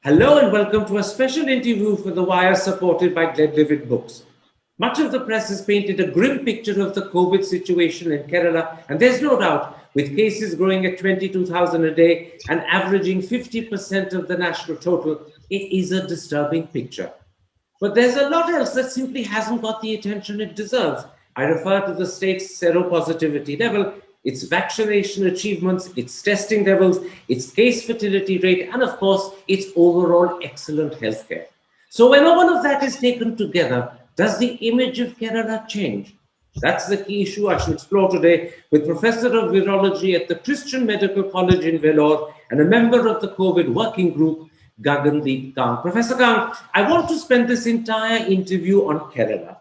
Hello and welcome to a special interview for The Wire supported by Glenlivet Books. Much of the press has painted a grim picture of the COVID situation in Kerala, and there's no doubt, with cases growing at 22,000 a day and averaging 50% of the national total, it is a disturbing picture. But there's a lot else that simply hasn't got the attention it deserves. I refer to the state's seropositivity level, its vaccination achievements, its testing levels, its case fertility rate, and of course, its overall excellent healthcare. So when all of that is taken together, does the image of Kerala change? That's the key issue I shall explore today with Professor of Virology at the Christian Medical College in Vellore and a member of the COVID working group, Gagandeep Kang. Professor Kang, I want to spend this entire interview on Kerala.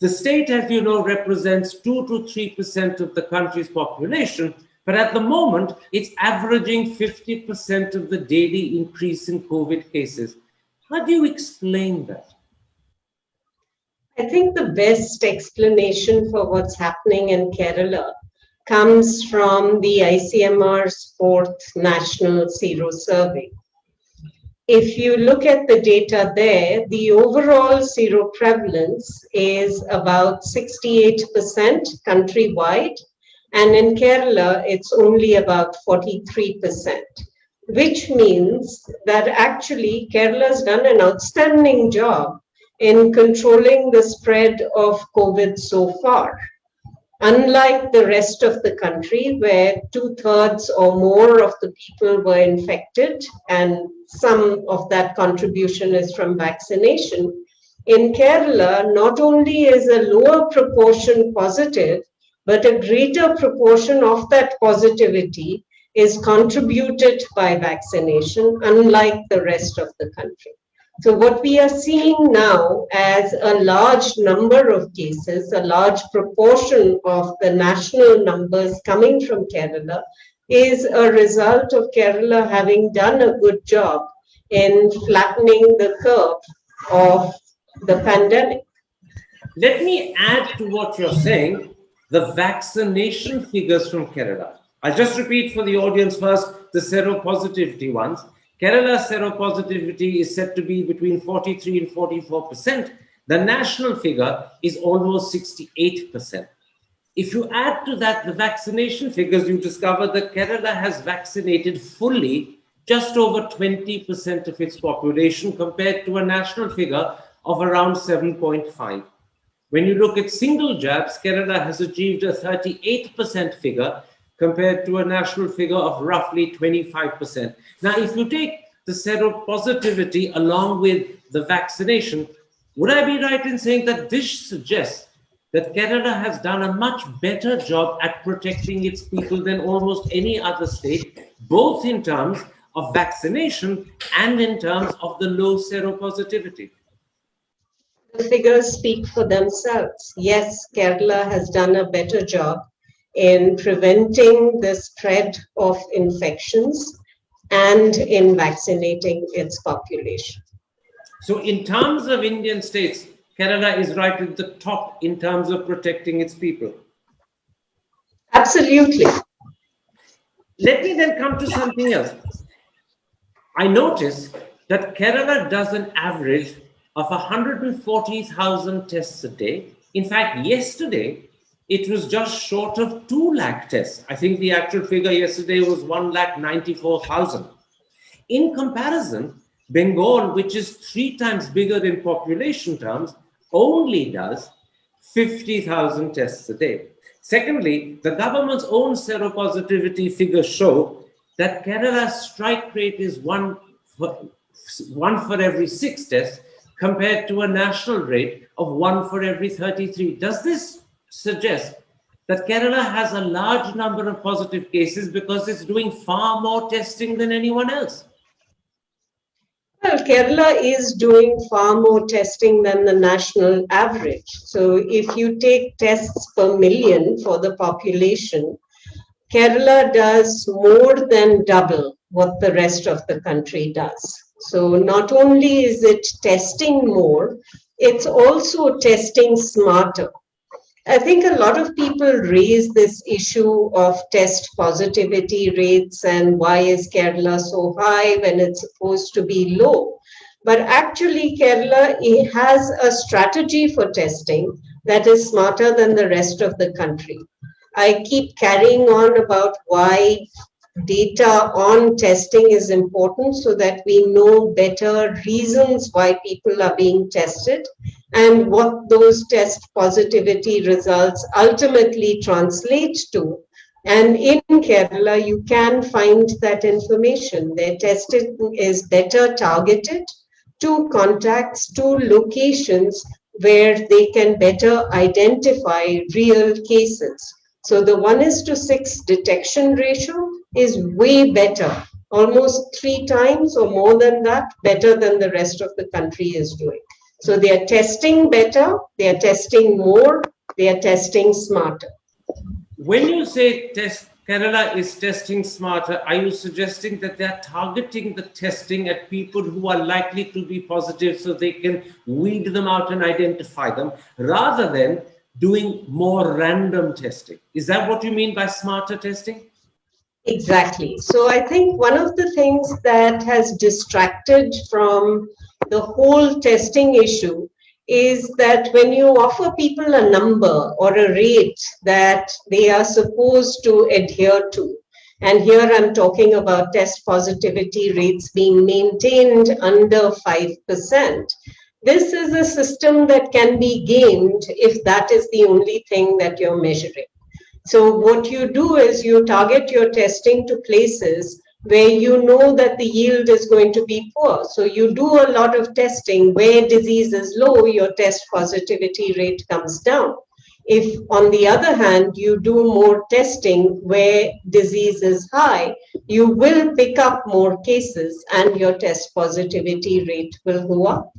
The state, as you know, represents 2 to 3% of the country's population, but at the moment, it's averaging 50% of the daily increase in COVID cases. How do you explain that? I think the best explanation for what's happening in Kerala comes from the ICMR's 4th National Serosurvey. If you look at the data there, the overall seroprevalence is about 68% countrywide, and in Kerala, it's only about 43%, which means that actually Kerala's done an outstanding job in controlling the spread of COVID so far. Unlike the rest of the country, where 2/3 or more of the people were infected, and some of that contribution is from vaccination, in Kerala, not only is a lower proportion positive, but a greater proportion of that positivity is contributed by vaccination, unlike the rest of the country. So what we are seeing now as a large number of cases, a large proportion of the national numbers coming from Kerala, is a result of Kerala having done a good job in flattening the curve of the pandemic. Let me add to what you're saying, the vaccination figures from Kerala. I'll just repeat for the audience first, the seropositivity ones. Kerala seropositivity is said to be between 43 and 44%. The national figure is almost 68%. If you add to that the vaccination figures, you discover that Kerala has vaccinated fully just over 20% of its population compared to a national figure of around 7.5. When you look at single jabs, Kerala has achieved a 38% figure compared to a national figure of roughly 25%. Now, if you take the seropositivity along with the vaccination, would I be right in saying that this suggests that Kerala has done a much better job at protecting its people than almost any other state, both in terms of vaccination and in terms of the low seropositivity? The figures speak for themselves. Yes, Kerala has done a better job in preventing the spread of infections and in vaccinating its population. So in terms of Indian states, Kerala is right at the top in terms of protecting its people. Absolutely. Let me then come to something else. I notice that Kerala does an average of 140,000 tests a day. In fact, yesterday, it was just short of 2 lakh tests. I think the actual figure yesterday was 1,94,000. In comparison, Bengal, which is 3 times bigger in population terms, only does 50,000 tests a day. Secondly, the government's own seropositivity figures show that Kerala's strike rate is one for every 6 tests compared to a national rate of 1 for every 33. Does this suggest that Kerala has a large number of positive cases because it's doing far more testing than anyone else? Well, Kerala is doing far more testing than the national average. So if you take tests per million for the population, Kerala does more than double what the rest of the country does. So not only is it testing more, it's also testing smarter. I think a lot of people raise this issue of test positivity rates and why is Kerala so high when it's supposed to be low. But actually, Kerala has a strategy for testing that is smarter than the rest of the country. I keep carrying on about why data on testing is important so that we know better reasons why people are being tested and what those test positivity results ultimately translate to. And in Kerala, you can find that information. Their testing is better targeted to contacts, to locations where they can better identify real cases. So the 1:6 detection ratio is way better, almost 3 times or more than that, better than the rest of the country is doing. So they are testing better, they are testing more, they are testing smarter. When you say Kerala is testing smarter, are you suggesting that they are targeting the testing at people who are likely to be positive so they can weed them out and identify them, rather than doing more random testing? Is that what you mean by smarter testing? Exactly. So I think one of the things that has distracted from the whole testing issue is that when you offer people a number or a rate that they are supposed to adhere to, and here I'm talking about test positivity rates being maintained under 5%. This is a system that can be gamed if that is the only thing that you're measuring. So what you do is you target your testing to places where you know that the yield is going to be poor. So you do a lot of testing where disease is low, your test positivity rate comes down. If, on the other hand, you do more testing where disease is high, you will pick up more cases and your test positivity rate will go up.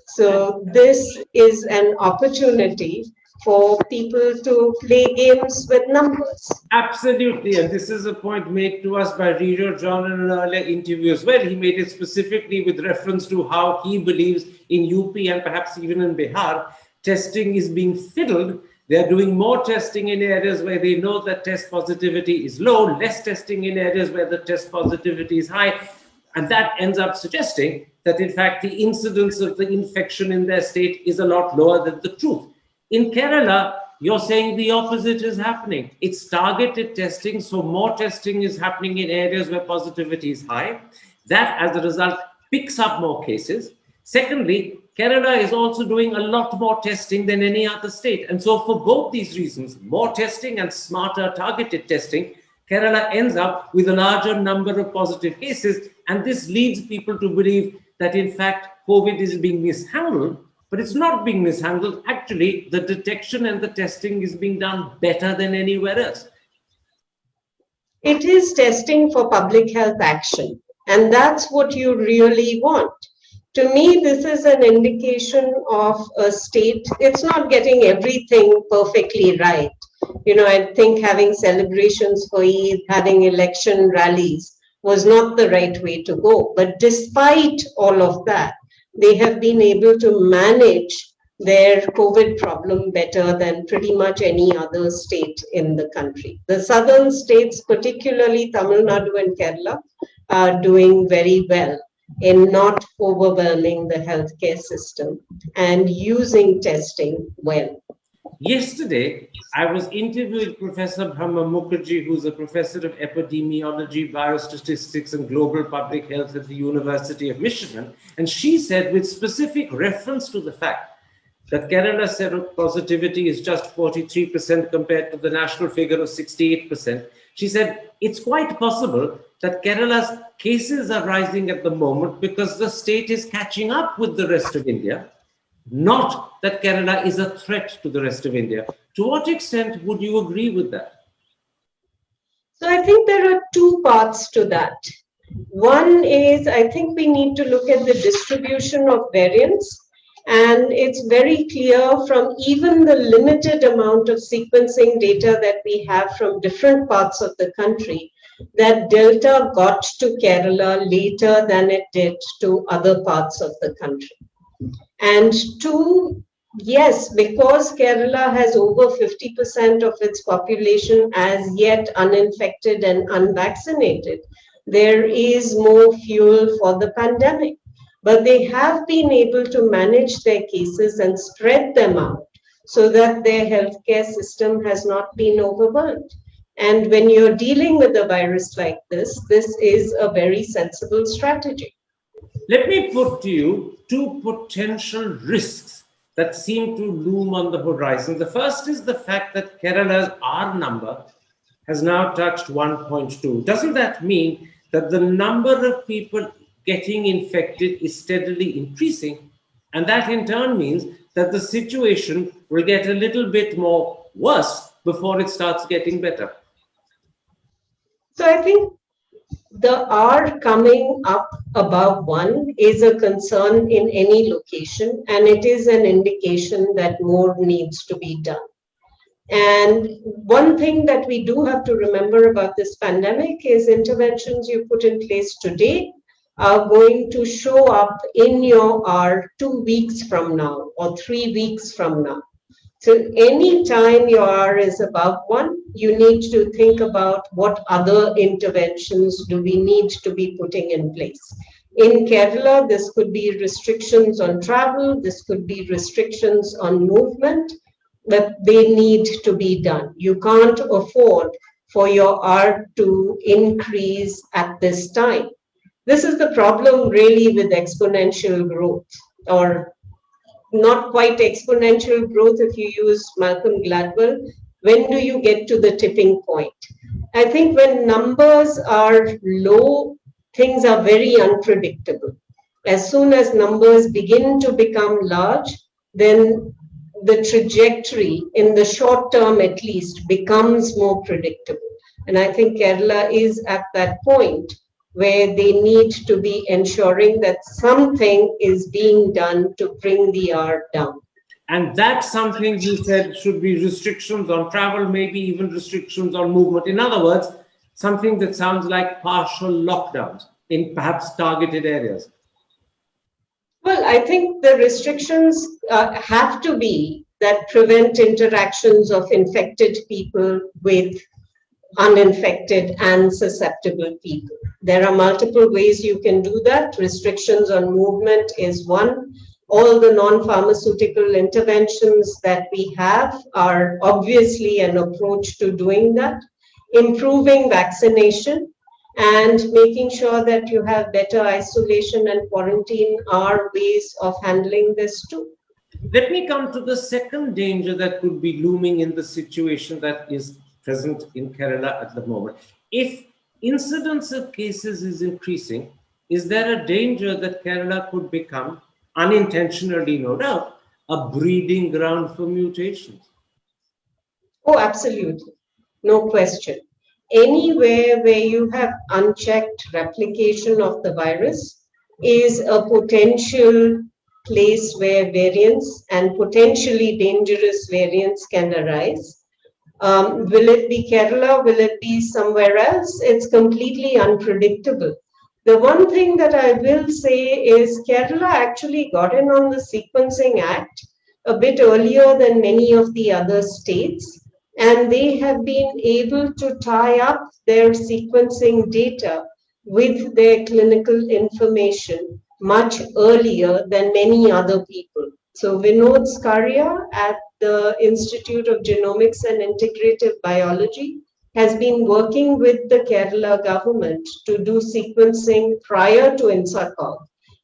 So this is an opportunity for people to play games with numbers. Absolutely, and this is a point made to us by Reader John in an earlier interview as well. He made it specifically with reference to how he believes in UP and perhaps even in Bihar, testing is being fiddled. They're doing more testing in areas where they know that test positivity is low, less testing in areas where the test positivity is high. And that ends up suggesting that, in fact, the incidence of the infection in their state is a lot lower than the truth. In Kerala, you're saying the opposite is happening. It's targeted testing, so more testing is happening in areas where positivity is high. That, as a result, picks up more cases. Secondly, Kerala is also doing a lot more testing than any other state. And so for both these reasons, more testing and smarter targeted testing, Kerala ends up with a larger number of positive cases. And this leads people to believe that, in fact, COVID is being mishandled. But it's not being mishandled. Actually, the detection and the testing is being done better than anywhere else. It is testing for public health action, and that's what you really want. To me, this is an indication of a state. It's not getting everything perfectly right. I think having celebrations for Eid, having election rallies was not the right way to go. But despite all of that, they have been able to manage their COVID problem better than pretty much any other state in the country. The southern states, particularly Tamil Nadu and Kerala, are doing very well in not overwhelming the healthcare system and using testing well. Yesterday, I was interviewing Professor Brahma Mukherjee, who's a professor of epidemiology, biostatistics, and global public health at the University of Michigan. And she said, with specific reference to the fact that Kerala seropositivity is just 43% compared to the national figure of 68%, she said, it's quite possible that Kerala's cases are rising at the moment because the state is catching up with the rest of India, not that Kerala is a threat to the rest of India. To what extent would you agree with that? So I think there are two parts to that. One is, I think we need to look at the distribution of variants. And it's very clear from even the limited amount of sequencing data that we have from different parts of the country that Delta got to Kerala later than it did to other parts of the country. And two, Yes, because Kerala has over 50% of its population as yet uninfected and unvaccinated, there is more fuel for the pandemic. But they have been able to manage their cases and spread them out so that their healthcare system has not been overwhelmed. And when you're dealing with a virus like this is a very sensible strategy. Let me put to you two potential risks that seem to loom on the horizon. The first is the fact that Kerala's R number has now touched 1.2. Doesn't that mean that the number of people getting infected is steadily increasing? And that in turn means that the situation will get a little bit more worse before it starts getting better. So I think the R coming up above 1 is a concern in any location, and it is an indication that more needs to be done. And one thing that we do have to remember about this pandemic is interventions you put in place today are going to show up in your R 2 weeks from now or 3 weeks from now. So any time your R is above 1, you need to think about what other interventions do we need to be putting in place. In Kerala, this could be restrictions on travel, this could be restrictions on movement, but they need to be done. You can't afford for your R to increase at this time. This is the problem really with exponential growth, or not quite exponential growth if you use Malcolm Gladwell. When do you get to the tipping point? I think when numbers are low, things are very unpredictable. As soon as numbers begin to become large, then the trajectory in the short term at least becomes more predictable. And I think Kerala is at that point where they need to be ensuring that something is being done to bring the R down. And that's something you said should be restrictions on travel, maybe even restrictions on movement. In other words, something that sounds like partial lockdowns in perhaps targeted areas. Well, I think the restrictions have to be that prevent interactions of infected people with uninfected and susceptible people. There are multiple ways you can do that. Restrictions on movement is one. All the non-pharmaceutical interventions that we have are obviously an approach to doing that. Improving vaccination and making sure that you have better isolation and quarantine are ways of handling this too. Let me come to the second danger that could be looming in the situation that is present in Kerala at the moment. If incidence of cases is increasing, is there a danger that Kerala could become, unintentionally no doubt, a breeding ground for mutations? Oh, absolutely. No question. Anywhere where you have unchecked replication of the virus is a potential place where variants and potentially dangerous variants can arise. Will it be Kerala? Will it be somewhere else? It's completely unpredictable. The one thing that I will say is Kerala actually got in on the Sequencing Act a bit earlier than many of the other states, and they have been able to tie up their sequencing data with their clinical information much earlier than many other people. So Vinod Skaria at the Institute of Genomics and Integrative Biology has been working with the Kerala government to do sequencing prior to INSACOG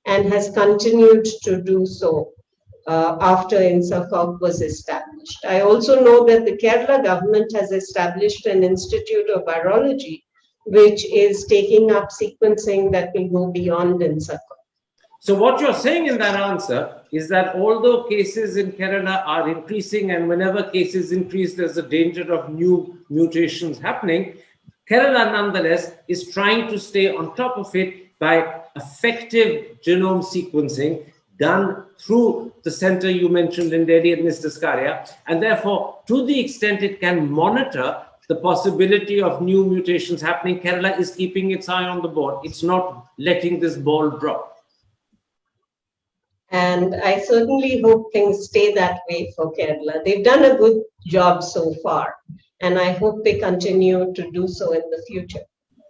and has continued to do so after INSACOG was established. I also know that the Kerala government has established an Institute of Virology, which is taking up sequencing that will go beyond INSACOG. So what you're saying in that answer is that although cases in Kerala are increasing, and whenever cases increase, there's a danger of new mutations happening, Kerala nonetheless is trying to stay on top of it by effective genome sequencing done through the center you mentioned in Delhi and Mr. Skaria. And therefore, to the extent it can monitor the possibility of new mutations happening, Kerala is keeping its eye on the ball. It's not letting this ball drop. And I certainly hope things stay that way for Kerala. They've done a good job so far, and I hope they continue to do so in the future.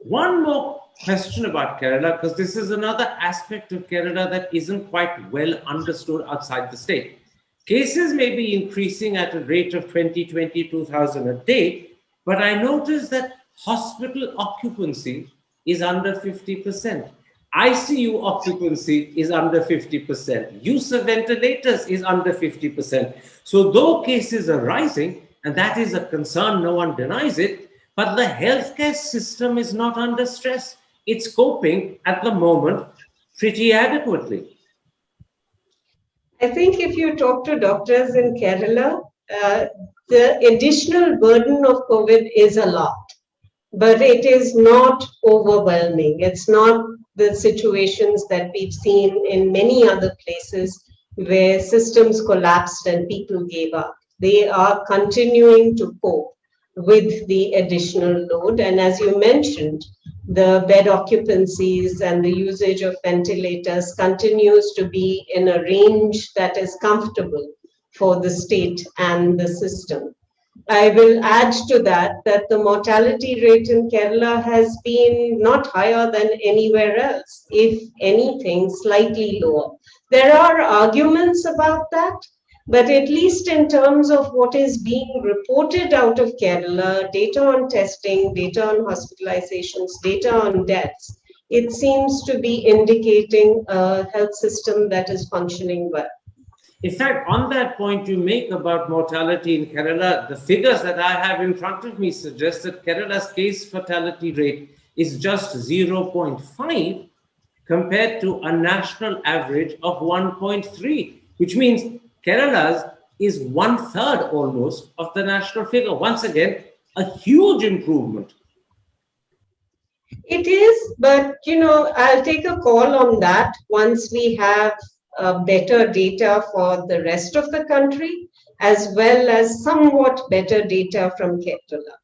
One more question about Kerala, because this is another aspect of Kerala that isn't quite well understood outside the state. Cases may be increasing at a rate of 22,000 a day, but I noticed that hospital occupancy is under 50%. ICU occupancy is under 50%. Use of ventilators is under 50%. So, though cases are rising, and that is a concern, no one denies it, but the healthcare system is not under stress. It's coping at the moment pretty adequately. I think if you talk to doctors in Kerala, the additional burden of COVID is a lot, but it is not overwhelming. It's not the situations that we've seen in many other places where systems collapsed and people gave up. They are continuing to cope with the additional load. And as you mentioned, the bed occupancies and the usage of ventilators continues to be in a range that is comfortable for the state and the system. I will add to that the mortality rate in Kerala has been not higher than anywhere else, if anything, slightly lower. There are arguments about that, but at least in terms of what is being reported out of Kerala, data on testing, data on hospitalizations, data on deaths, it seems to be indicating a health system that is functioning well. In fact, on that point you make about mortality in Kerala, the figures that I have in front of me suggest that Kerala's case fatality rate is just 0.5 compared to a national average of 1.3, which means Kerala's is 1/3 almost of the national figure. Once again, a huge improvement. It is, but I'll take a call on that once we have better data for the rest of the country, as well as somewhat better data from Kerala.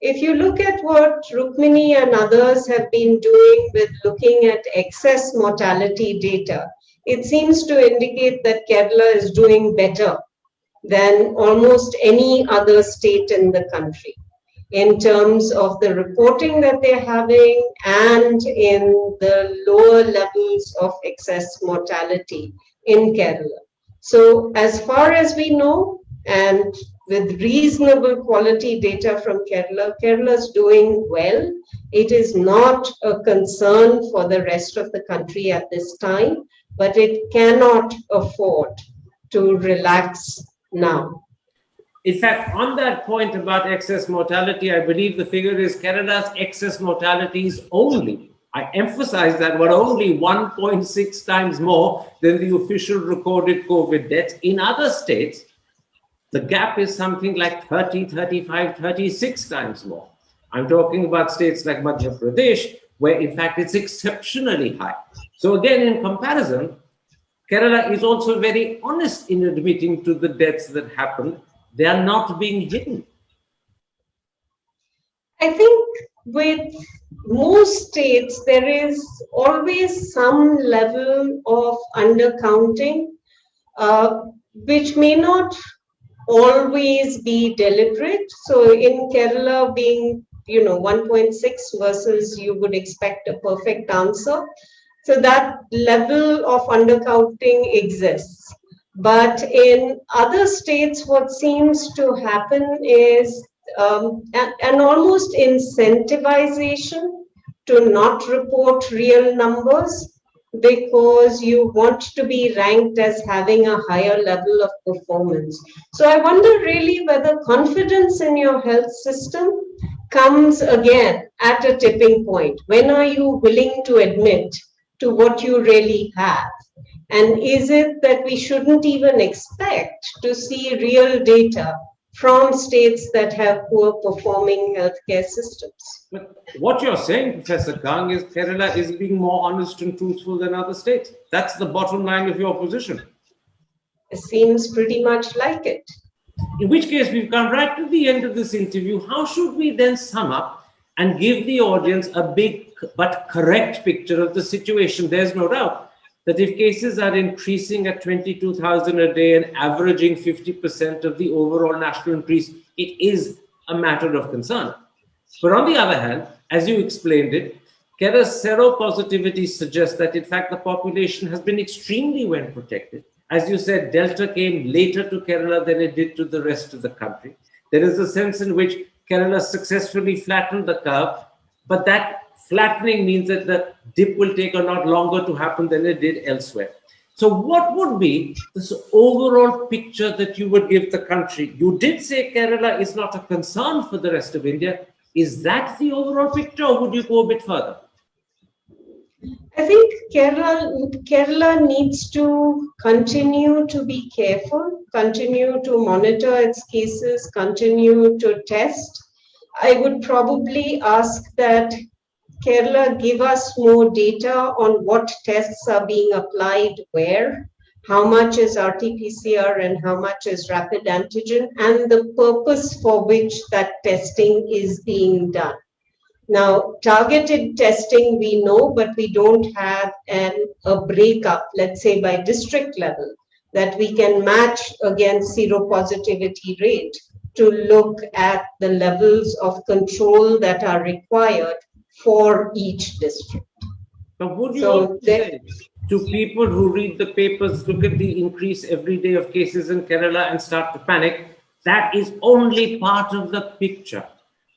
If you look at what Rukmini and others have been doing with looking at excess mortality data, it seems to indicate that Kerala is doing better than almost any other state in the country in terms of the reporting that they're having and in the lower levels of excess mortality in Kerala. So as far as we know, and with reasonable quality data from Kerala, Kerala is doing well. It is not a concern for the rest of the country at this time, but it cannot afford to relax now. In fact, on that point about excess mortality, I believe the figure is Kerala's excess mortality is only, I emphasize that, but only 1.6 times more than the official recorded COVID deaths. In other states, the gap is something like 30, 35, 36 times more. I'm talking about states like Madhya Pradesh, where in fact it's exceptionally high. So again, in comparison, Kerala is also very honest in admitting to the deaths that happen. They are not being hidden. I think with most states, there is always some level of undercounting, which may not always be deliberate. So in Kerala being, 1.6 versus you would expect a perfect answer. So that level of undercounting exists. But in other states, what seems to happen is an almost incentivization to not report real numbers because you want to be ranked as having a higher level of performance. So I wonder really whether confidence in your health system comes again at a tipping point. When are you willing to admit to what you really have? And is it that we shouldn't even expect to see real data from states that have poor performing healthcare systems? But what you're saying, Professor Kang, is Kerala is being more honest and truthful than other states. That's the bottom line of your position. It seems pretty much like it. In which case, we've come right to the end of this interview. How should we then sum up and give the audience a big but correct picture of the situation? There's no doubt. that if cases are increasing at 22,000 a day and averaging 50% of the overall national increase, it is a matter of concern. But on the other hand, as you explained it, Kerala's seropositivity suggests that in fact the population has been extremely well protected. As you said, Delta came later to Kerala than it did to the rest of the country. There is a sense in which Kerala successfully flattened the curve, but that flattening means that the dip will take a lot longer to happen than it did elsewhere. So what would be this overall picture that you would give the country? You did say Kerala is not a concern for the rest of India. Is that the overall picture, or would you go a bit further? I think Kerala needs to continue to be careful, continue to monitor its cases, continue to test. I would probably ask that Kerala give us more data on what tests are being applied where, how much is RT-PCR and how much is rapid antigen, and the purpose for which that testing is being done. Now, targeted testing we know, but we don't have a breakup, let's say by district level, that we can match against seropositivity rate to look at the levels of control that are required for each district. But would you say to people who read the papers, look at the increase every day of cases in Kerala and start to panic, that is only part of the picture.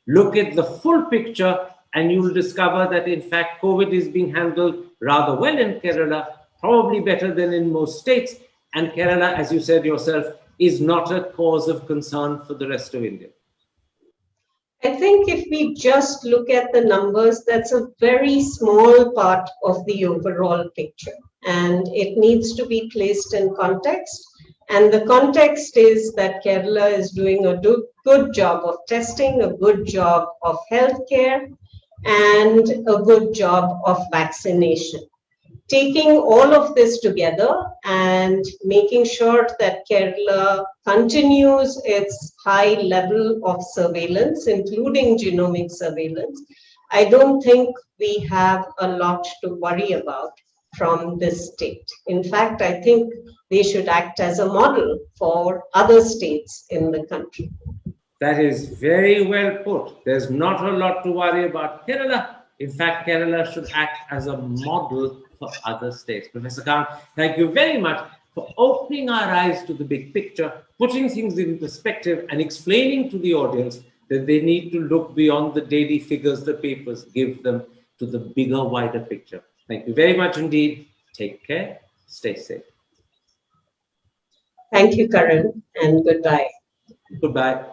Look at the full picture and you will discover that in fact COVID is being handled rather well in Kerala, probably better than in most states. And Kerala, as you said yourself, is not a cause of concern for the rest of India. I think if we just look at the numbers, that's a very small part of the overall picture. And it needs to be placed in context. And the context is that Kerala is doing a good job of testing, a good job of healthcare, and a good job of vaccination. Taking all of this together and making sure that Kerala continues its high level of surveillance, including genomic surveillance, I don't think we have a lot to worry about from this state. In fact, I think they should act as a model for other states in the country. That is very well put. There's not a lot to worry about Kerala. In fact, Kerala should act as a model for other states. Professor Kang, thank you very much for opening our eyes to the big picture, putting things in perspective and explaining to the audience that they need to look beyond the daily figures the papers give them to the bigger, wider picture. Thank you very much indeed. Take care. Stay safe. Thank you, Karan, and goodbye. Goodbye.